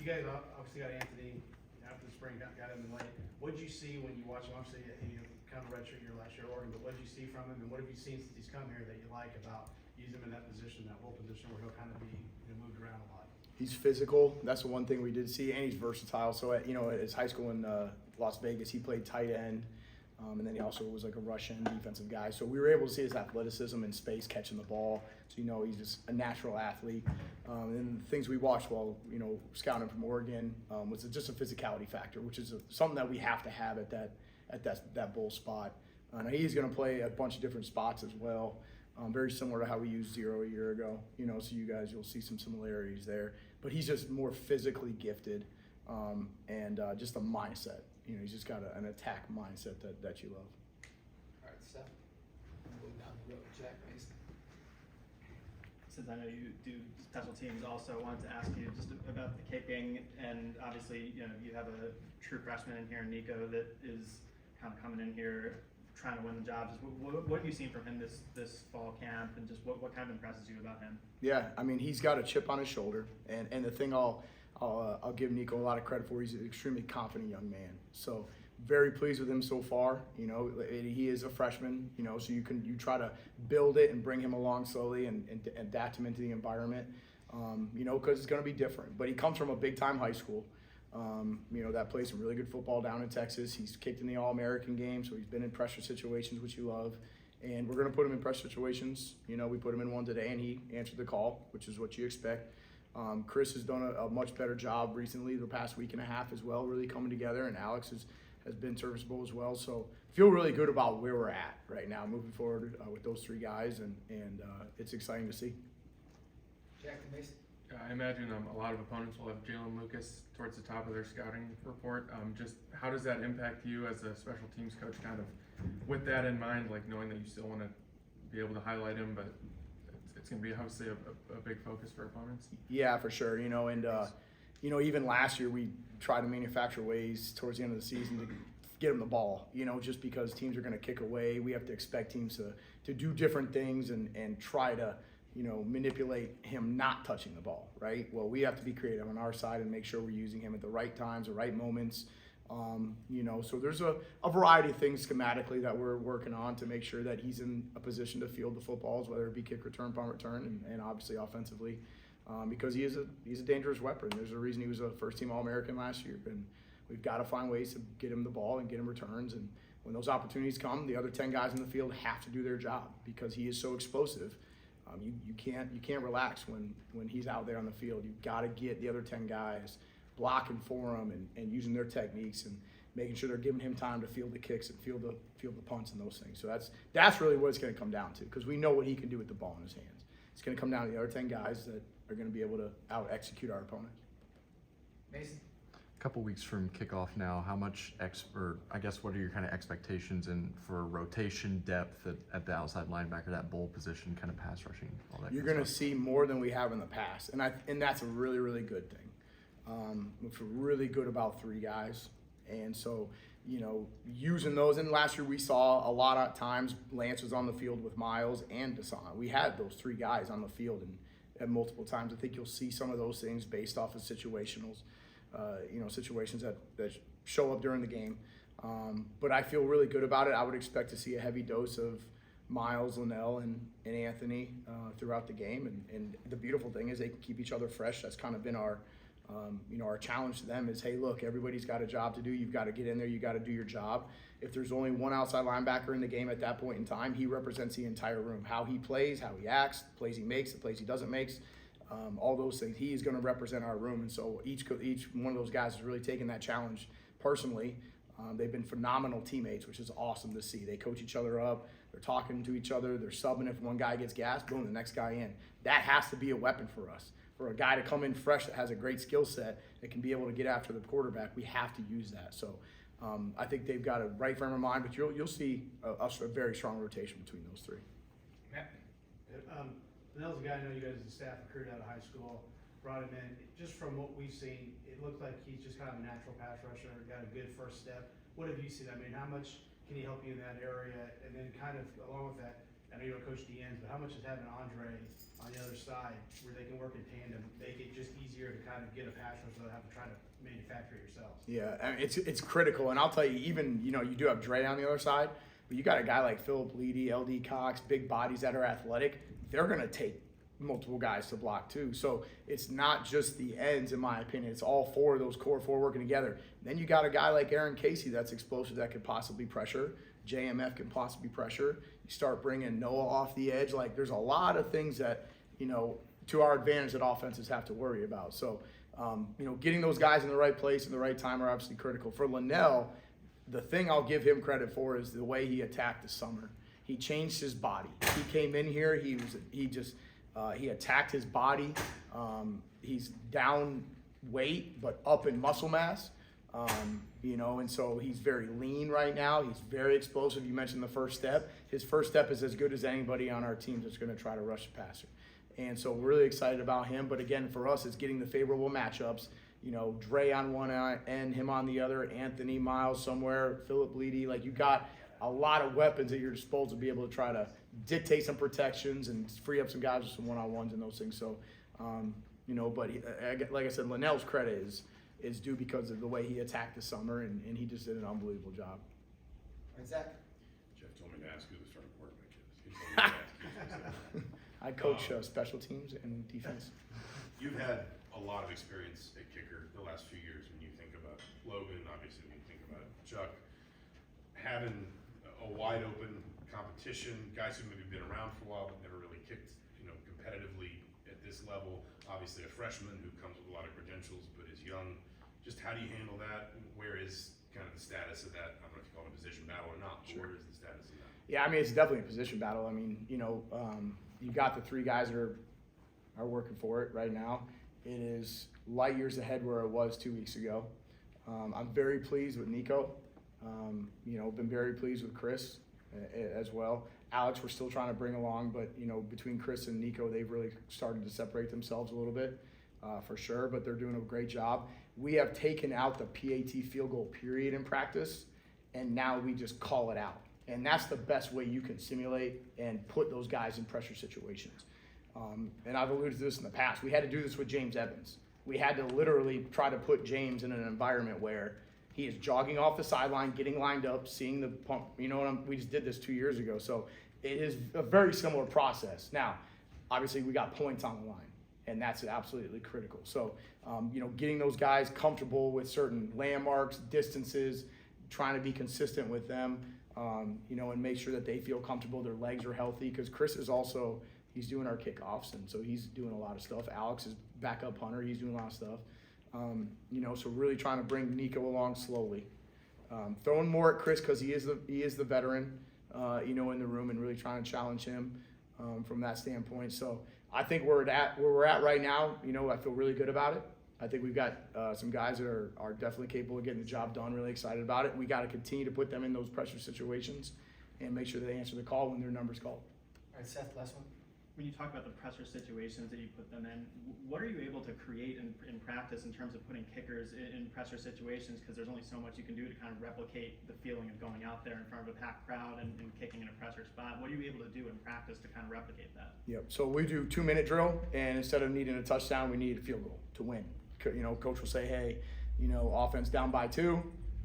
You guys obviously got Anthony after the spring, got him in late. What did you see when you watched him? Obviously, he kind of redshirt year last year at Oregon, but what did you see from him, and what have you seen since he's come here that you like about using him in that position, that whole position where he'll kind of be moved around a lot? He's physical. That's the one thing we did see, and he's versatile. So at his high school in Las Vegas, he played tight end, and then he also was like a Russian defensive guy. So we were able to see his athleticism in space, catching the ball. So he's just a natural athlete. And the things we watched while scouting from Oregon was just a physicality factor, which is something that we have to have at that bull spot. He's going to play a bunch of different spots as well. Very similar to how we used zero a year ago, so you'll see some similarities there. But he's just more physically gifted and just a mindset. He's just got an attack mindset that you love. All right, Seth. Moving down the road, Jack Mason. Since I know you do special teams, also wanted to ask you just about the kicking, and obviously you have a true freshman in here, Nico, that is kind of coming in here trying to win the job. Just what have you seen from him this fall camp, and just what kind of impresses you about him? Yeah, he's got a chip on his shoulder, and the thing I'll give Nico a lot of credit for, he's an extremely confident young man. So very pleased with him so far. He is a freshman, so you try to build it and bring him along slowly and adapt him into the environment, because it's going to be different. But he comes from a big-time high school, that plays some really good football down in Texas. He's kicked in the All-American game, so he's been in pressure situations, which you love. And we're going to put him in pressure situations. We put him in one today, and he answered the call, which is what you expect. Chris has done a much better job recently, the past week and a half as well, really coming together, and Alex has been serviceable as well. So feel really good about where we're at right now, moving forward with those three guys, and it's exciting to see. Jack Mason. I imagine a lot of opponents will have Jalen Lucas towards the top of their scouting report. Just how does that impact you as a special teams coach, kind of with that in mind, like knowing that you still want to be able to highlight him, but it's going to be obviously a big focus for opponents? Yeah, for sure. And even last year we tried to manufacture ways towards the end of the season to get him the ball, just because teams are going to kick away. We have to expect teams to do different things and try to manipulate him not touching the ball, right? Well, we have to be creative on our side and make sure we're using him at the right times, the right moments. So there's a variety of things schematically that we're working on to make sure that he's in a position to field the footballs, whether it be kick return, punt return, and obviously offensively, because he's a dangerous weapon. There's a reason he was a first-team All-American last year, and we've got to find ways to get him the ball and get him returns. And when those opportunities come, the other 10 guys in the field have to do their job because he is so explosive. You can't relax when he's out there on the field. You've got to get the other 10 guys blocking for him and using their techniques and making sure they're giving him time to field the kicks and field the punts and those things. So that's really what it's going to come down to, because we know what he can do with the ball in his hands. It's going to come down to the other 10 guys that are going to be able to out-execute our opponents. Mason. Couple weeks from kickoff now, how much what are your kind of expectations for rotation depth at the outside linebacker, that bull position, kind of pass rushing, all that? You're going to see more than we have in the past, and that's a really, really good thing. We feel really good about three guys, and so using those. And last year we saw a lot of times Lance was on the field with Miles and Deshaun. We had those three guys on the field and at multiple times. I think you'll see some of those things based off of situationals. Situations that show up during the game. But I feel really good about it. I would expect to see a heavy dose of Miles, Linnell, and Anthony throughout the game. And the beautiful thing is they can keep each other fresh. That's kind of been our challenge to them is, hey, look, everybody's got a job to do. You've got to get in there. You got to do your job. If there's only one outside linebacker in the game at that point in time, he represents the entire room. How he plays, how he acts, the plays he makes, the plays he doesn't make. All those things. He is going to represent our room, and so each one of those guys has really taken that challenge personally. They've been phenomenal teammates, which is awesome to see. They coach each other up. They're talking to each other. They're subbing. If one guy gets gassed, boom, the next guy in. That has to be a weapon for us. For a guy to come in fresh that has a great skill set that can be able to get after the quarterback, we have to use that. So I think they've got a right frame of mind, but you'll see a very strong rotation between those three. Matt. Linnell's a guy I know you guys as a staff recruited out of high school, brought him in. Just from what we've seen, it looks like he's just kind of a natural pass rusher, got a good first step. What have you seen? I mean, how much can he help you in that area? And then kind of along with that, I know you don't coach DNs, but how much is having Andre on the other side where they can work in tandem, make it just easier to kind of get a pass rush without having to try to manufacture it yourselves? Yeah, I mean, it's critical, and I'll tell you, even you do have Dre on the other side, but you got a guy like Philip Leedy, LD Cox, big bodies that are athletic. They're gonna take multiple guys to block too. So it's not just the ends, in my opinion. It's all four of those core four working together. Then you got a guy like Aaron Kasey that's explosive that could possibly pressure. JMF can possibly pressure. You start bringing Noah off the edge. Like there's a lot of things that to our advantage that offenses have to worry about. So getting those guys in the right place and the right time are absolutely critical. For Linnell, the thing I'll give him credit for is the way he attacked the summer. He changed his body. He came in here. He attacked his body. He's down weight, but up in muscle mass. And so he's very lean right now. He's very explosive. You mentioned the first step. His first step is as good as anybody on our team that's going to try to rush the passer. And so we're really excited about him. But again, for us, it's getting the favorable matchups. Dre on one end, him on the other, Anthony Miles somewhere, Philip Leedy. Like you got a lot of weapons at your disposal to be able to try to dictate some protections and free up some guys with some one-on-ones and those things. So, but like I said, Linnell's credit is due because of the way he attacked the summer, and he just did an unbelievable job. All right, Zach. Jeff told me to ask who the starting quarterback is. He told me to ask you. I coach special teams and defense. You've had a lot of experience at kicker the last few years when you think about Logan, obviously when you think about Chuck. Having a wide open competition, guys who maybe been around for a while but never really kicked, competitively at this level. Obviously a freshman who comes with a lot of credentials but is young. Just how do you handle that? Where is kind of the status of that? I don't know if you call it a position battle or not, but where is the status of that? Yeah, I mean, it's definitely a position battle. I mean, you got the three guys that are working for it right now. It is light years ahead where it was 2 weeks ago. I'm very pleased with Nico. Been very pleased with Chris as well. Alex, we're still trying to bring along, but between Chris and Nico, they've really started to separate themselves a little bit, for sure. But they're doing a great job. We have taken out the PAT field goal period in practice, and now we just call it out. And that's the best way you can simulate and put those guys in pressure situations. And I've alluded to this in the past. We had to do this with James Evans. We had to literally try to put James in an environment where he is jogging off the sideline, getting lined up, seeing the pump. We just did this 2 years ago. So it is a very similar process. Now, obviously, we got points on the line, and that's absolutely critical. So, getting those guys comfortable with certain landmarks, distances, trying to be consistent with them, and make sure that they feel comfortable, their legs are healthy. Because Chris is also, he's doing our kickoffs, and so he's doing a lot of stuff. Alex is backup punter, he's doing a lot of stuff. So really trying to bring Nico along slowly. Throwing more at Chris because he is the veteran, in the room, and really trying to challenge him from that standpoint. So I think where we're at right now, I feel really good about it. I think we've got some guys that are definitely capable of getting the job done, really excited about it. We got to continue to put them in those pressure situations and make sure that they answer the call when their number's called. All right, Seth, last one. When you talk about the pressure situations that you put them in, what are you able to create in practice in terms of putting kickers in pressure situations? Because there's only so much you can do to kind of replicate the feeling of going out there in front of a packed crowd and kicking in a pressure spot. What are you able to do in practice to kind of replicate that? Yep. So we do 2-minute drill, and instead of needing a touchdown, we need a field goal to win. Coach will say, hey, offense down by 2.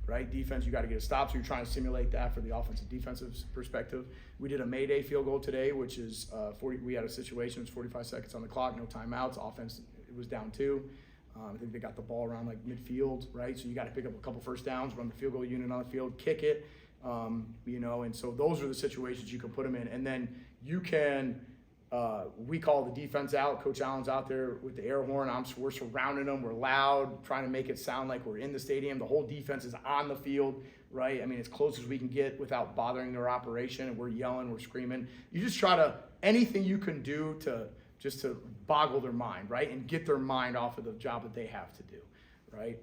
Right? Defense, you got to get a stop. So you're trying to simulate that for the offensive defensive perspective. We did a Mayday field goal today, which is 40. We had a situation, it was 45 seconds on the clock, no timeouts. Offense, it was down 2. I think they got the ball around like midfield, right? So you got to pick up a couple first downs, run the field goal unit on the field, kick it, and so those are the situations you can put them in. And then you can, we call the defense out. Coach Allen's out there with the air horn. We're surrounding them. We're loud, trying to make it sound like we're in the stadium. The whole defense is on the field, right? I mean, as close as we can get without bothering their operation. And we're yelling, we're screaming. You just try to, anything you can do to boggle their mind, right? And get their mind off of the job that they have to do, right?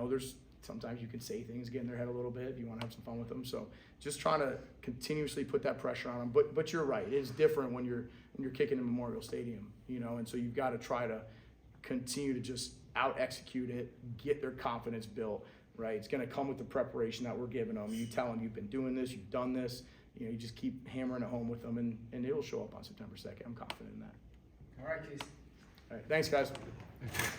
There's sometimes you can say things, get in their head a little bit if you want to have some fun with them. So just trying to continuously put that pressure on them. But you're right, it is different when you're kicking in Memorial Stadium, and so you've got to try to continue to just out-execute it, get their confidence built, right? It's going to come with the preparation that we're giving them. You tell them you've been doing this, you've done this, you just keep hammering it home with them, and it'll show up on September 2nd. I'm confident in that. All right, Casey. All right, thanks, guys. Thank you.